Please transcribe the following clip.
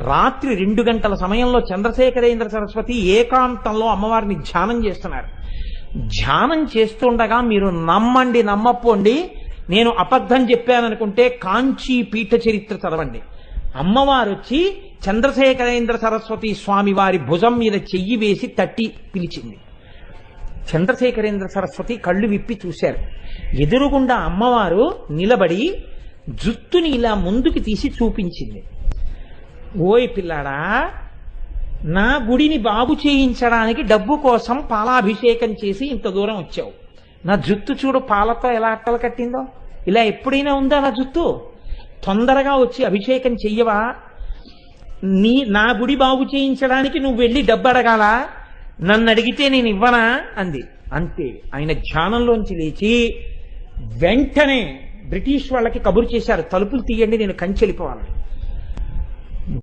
రాత్రి 2 గంటల సమయంలో చంద్రశేఖరేంద్ర సరస్వతి ఏకాంతంలో అమ్మవారిని ధ్యానం చేస్తున్నారు. ధ్యానం చేస్తుండగా మీరు నమ్మండి నమ్మపోండి, నేను అబద్ధం చెప్పాననుకుంటే కాంచీ పీఠ చరిత్ర చదవండి. అమ్మవారు వచ్చి చంద్రశేఖరేంద్ర సరస్వతి స్వామి వారి భుజం మీద చెయ్యి వేసి తట్టి పిలిచింది. చంద్రశేఖరేంద్ర సరస్వతి కళ్ళు విప్పి చూశారు. ఎదురుగుండా అమ్మవారు నిలబడి జుత్తుని ఇలా ముందుకు తీసి చూపించింది. ఓయ్ పిల్లాడా, నా గుడిని బాగు చేయించడానికి డబ్బు కోసం పాలాభిషేకం చేసి ఇంత దూరం వచ్చావు. నా జుత్తు చూడు పాలతో ఎలా అట్టలు కట్టిందో. ఇలా ఎప్పుడైనా ఉందా నా జుత్తు? తొందరగా వచ్చి అభిషేకం చెయ్యవా? నా గుడి బాగు చేయించడానికి నువ్వు వెళ్ళి డబ్బు అడగాల? నన్ను అడిగితే నేను ఇవ్వనా అంది. అంతే. ఆయన ధ్యానంలోంచి లేచి వెంటనే బ్రిటిష్ వాళ్ళకి కబురు చేశారు, తలుపులు తీయండి, నేను కంచె వెళ్ళిపోవాలి.